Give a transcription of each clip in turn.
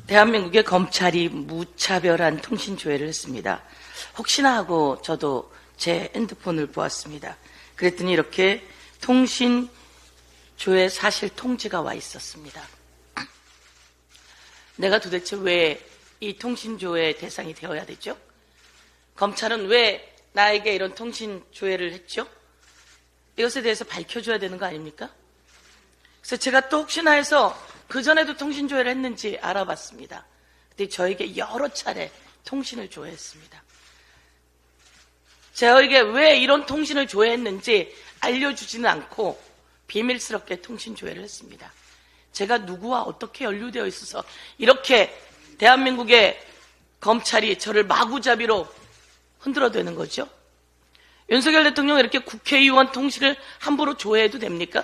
대한민국의 검찰이 무차별한 통신조회를 했습니다. 혹시나 하고 저도 제 핸드폰을 보았습니다. 그랬더니 이렇게 통신조회 사실 통지가 와 있었습니다. 내가 도대체 왜 이 통신조회 대상이 되어야 되죠? 검찰은 왜 나에게 이런 통신조회를 했죠? 이것에 대해서 밝혀줘야 되는 거 아닙니까? 그래서 제가 또 혹시나 해서 그전에도 통신조회를 했는지 알아봤습니다. 근데 저에게 여러 차례 통신을 조회했습니다. 저에게 왜 이런 통신을 조회했는지 알려주지는 않고 비밀스럽게 통신조회를 했습니다. 제가 누구와 어떻게 연루되어 있어서 이렇게 대한민국의 검찰이 저를 마구잡이로 흔들어대는 거죠? 윤석열 대통령이 이렇게 국회의원 통신을 함부로 조회해도 됩니까?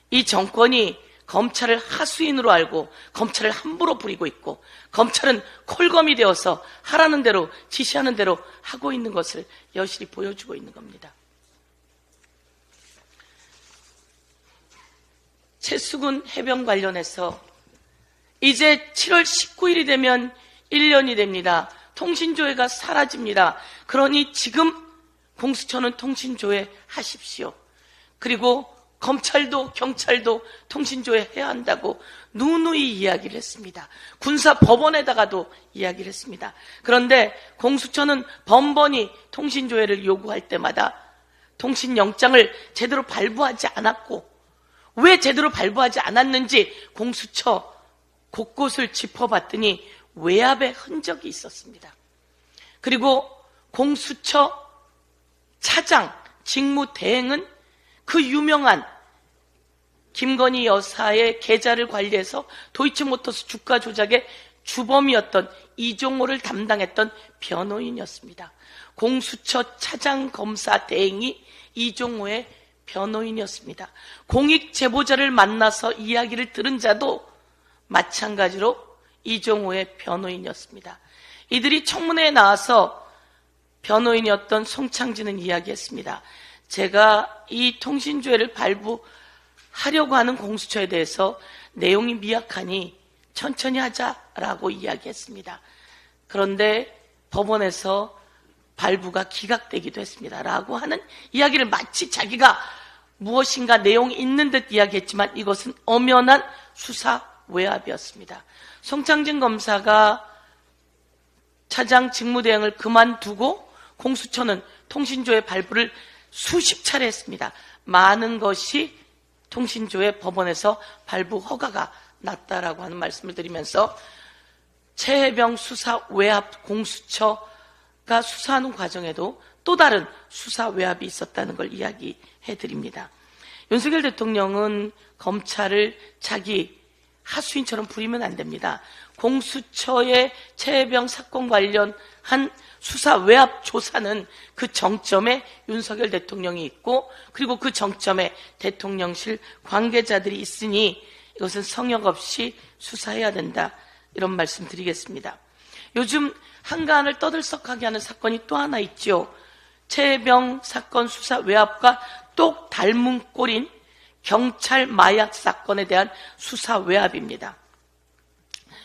이 정권이 검찰을 하수인으로 알고 검찰을 함부로 부리고 있고 검찰은 콜검이 되어서 하라는 대로 지시하는 대로 하고 있는 것을 여실히 보여주고 있는 겁니다. 최수근 해병 관련해서 이제 7월 19일이 되면 1년이 됩니다. 통신조회가 사라집니다. 그러니 지금 공수처는 통신조회 하십시오. 그리고 검찰도 경찰도 통신조회 해야 한다고 누누이 이야기를 했습니다. 군사법원에다가도 이야기를 했습니다. 그런데 공수처는 번번이 통신조회를 요구할 때마다 통신영장을 제대로 발부하지 않았고 왜 제대로 발부하지 않았는지 공수처 곳곳을 짚어봤더니 외압의 흔적이 있었습니다. 그리고 공수처 차장 직무대행은 그 유명한 김건희 여사의 계좌를 관리해서 도이치모터스 주가 조작의 주범이었던 이종호를 담당했던 변호인이었습니다. 공수처 차장 검사 대행이 이종호의 변호인이었습니다. 공익 제보자를 만나서 이야기를 들은 자도 마찬가지로 이종호의 변호인이었습니다. 이들이 청문회에 나와서 변호인이었던 송창진은 이야기했습니다. 제가 이 통신조회를 발부하려고 하는 공수처에 대해서 내용이 미약하니 천천히 하자라고 이야기했습니다. 그런데 법원에서 발부가 기각되기도 했습니다. 라고 하는 이야기를 마치 자기가 무엇인가 내용이 있는 듯 이야기했지만 이것은 엄연한 수사 외압이었습니다. 송창진 검사가 차장 직무대행을 그만두고 공수처는 통신조회 발부를 수십 차례 했습니다. 많은 것이 통신조회 법원에서 발부 허가가 났다라고 하는 말씀을 드리면서 최혜병 수사 외압 공수처가 수사하는 과정에도 또 다른 수사 외압이 있었다는 걸 이야기해 드립니다. 윤석열 대통령은 검찰을 자기 하수인처럼 부리면 안 됩니다. 공수처의 최혜병 사건 관련한 수사 외압 조사는 그 정점에 윤석열 대통령이 있고 그리고 그 정점에 대통령실 관계자들이 있으니 이것은 성역 없이 수사해야 된다. 이런 말씀 드리겠습니다. 요즘 한간을 떠들썩하게 하는 사건이 또 하나 있죠. 최혜병 사건 수사 외압과 똑 닮은 꼴인 경찰 마약 사건에 대한 수사 외압입니다.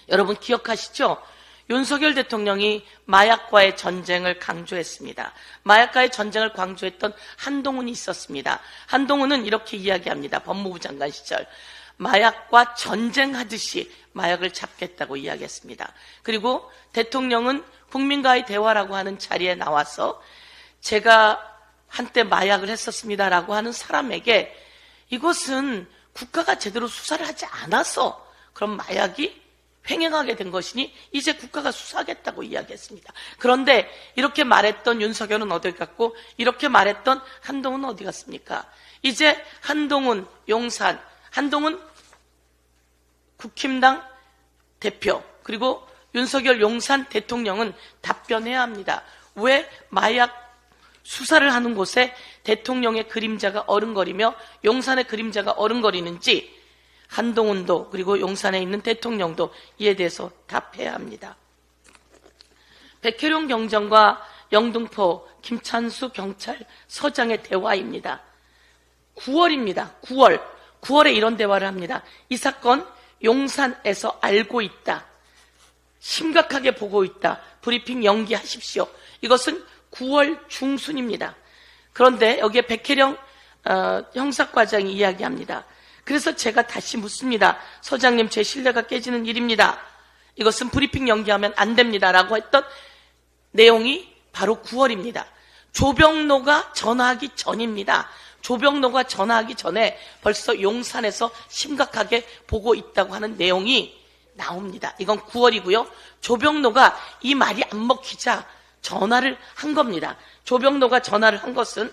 여러분 기억하시죠? 윤석열 대통령이 마약과의 전쟁을 강조했습니다. 마약과의 전쟁을 강조했던 한동훈이 있었습니다. 한동훈은 이렇게 이야기합니다. 법무부 장관 시절 마약과 전쟁하듯이 마약을 잡겠다고 이야기했습니다. 그리고 대통령은 국민과의 대화라고 하는 자리에 나와서 제가 한때 마약을 했었습니다라고 하는 사람에게 이것은 국가가 제대로 수사를 하지 않아서 그런 마약이 횡행하게 된 것이니 이제 국가가 수사하겠다고 이야기했습니다. 그런데 이렇게 말했던 윤석열은 어디 갔고 이렇게 말했던 한동훈은 어디 갔습니까? 이제 한동훈 용산, 한동훈 국힘당 대표 그리고 윤석열 용산 대통령은 답변해야 합니다. 왜 마약 수사를 하는 곳에 대통령의 그림자가 어른거리며 용산의 그림자가 어른거리는지 한동훈도 그리고 용산에 있는 대통령도 이에 대해서 답해야 합니다. 백혜룡 경정과 영등포 김찬수 경찰서장의 대화입니다. 9월입니다. 9월에 이런 대화를 합니다. 이 사건 용산에서 알고 있다. 심각하게 보고 있다. 브리핑 연기하십시오. 이것은 9월 중순입니다. 그런데 여기에 백혜령 형사과장이 이야기합니다. 그래서 제가 다시 묻습니다. 서장님, 제 신뢰가 깨지는 일입니다. 이것은 브리핑 연기하면 안 됩니다. 라고 했던 내용이 바로 9월입니다. 조병로가 전화하기 전입니다. 조병로가 전화하기 전에 벌써 용산에서 심각하게 보고 있다고 하는 내용이 나옵니다. 이건 9월이고요. 조병로가 이 말이 안 먹히자 전화를 한 겁니다. 조병로가 전화를 한 것은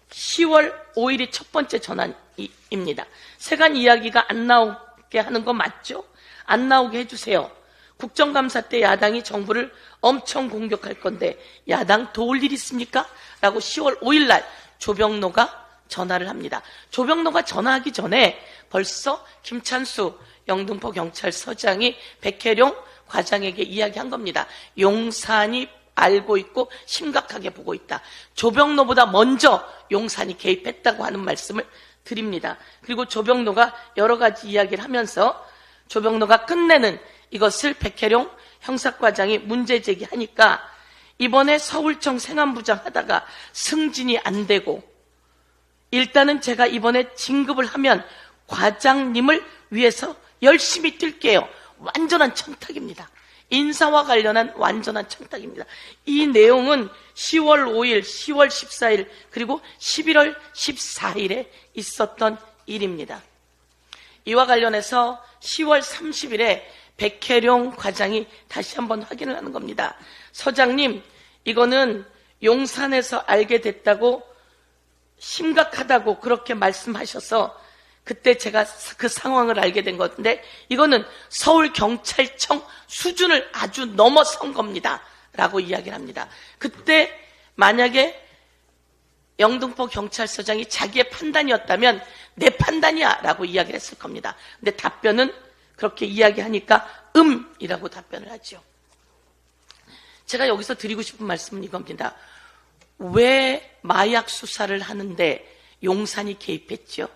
10월 5일이 첫 번째 전화입니다. 세간 이야기가 안 나오게 하는 거 맞죠? 안 나오게 해주세요. 국정감사 때 야당이 정부를 엄청 공격할 건데 야당 도울 일 있습니까? 라고 10월 5일 날 조병로가 전화를 합니다. 조병로가 전화하기 전에 벌써 김찬수 영등포 경찰서장이 백혜룡 과장에게 이야기한 겁니다. 용산이 알고 있고 심각하게 보고 있다. 조병로보다 먼저 용산이 개입했다고 하는 말씀을 드립니다. 그리고 조병로가 여러 가지 이야기를 하면서 조병로가 끝내는 이것을 백혜룡 형사과장이 문제 제기하니까 이번에 서울청 생안부장 하다가 승진이 안 되고 일단은 제가 이번에 진급을 하면 과장님을 위해서 열심히 뛸게요. 완전한 청탁입니다. 인사와 관련한 완전한 청탁입니다. 이 내용은 10월 5일, 10월 14일 그리고 11월 14일에 있었던 일입니다. 이와 관련해서 10월 30일에 백혜룡 과장이 다시 한번 확인을 하는 겁니다. 서장님, 이거는 용산에서 알게 됐다고 심각하다고 그렇게 말씀하셔서 그때 제가 그 상황을 알게 된 건데 이거는 서울경찰청 수준을 아주 넘어선 겁니다. 라고 이야기를 합니다. 그때 만약에 영등포 경찰서장이 자기의 판단이었다면 내 판단이야 라고 이야기를 했을 겁니다. 근데 답변은 그렇게 이야기하니까 이라고 답변을 하죠. 제가 여기서 드리고 싶은 말씀은 이겁니다. 왜 마약 수사를 하는데 용산이 개입했죠?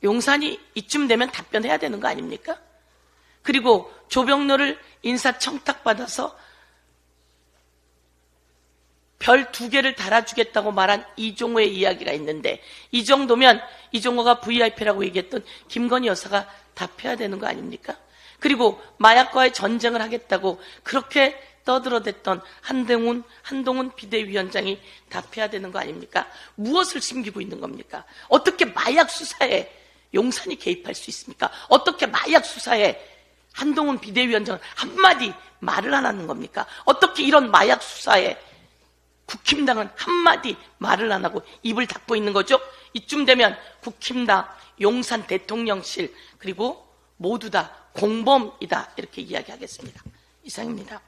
용산이 이쯤 되면 답변해야 되는 거 아닙니까? 그리고 조병로를 인사청탁받아서 별 2개를 달아주겠다고 말한 이종호의 이야기가 있는데 이 정도면 이종호가 VIP라고 얘기했던 김건희 여사가 답해야 되는 거 아닙니까? 그리고 마약과의 전쟁을 하겠다고 그렇게 떠들어댔던 한동훈 비대위원장이 답해야 되는 거 아닙니까? 무엇을 숨기고 있는 겁니까? 어떻게 마약 수사에 용산이 개입할 수 있습니까? 어떻게 마약 수사에 한동훈 비대위원장은 한마디 말을 안 하는 겁니까? 어떻게 이런 마약 수사에 국힘당은 한마디 말을 안 하고 입을 닫고 있는 거죠? 이쯤 되면 국힘당, 용산 대통령실 그리고 모두 다 공범이다 이렇게 이야기하겠습니다. 이상입니다.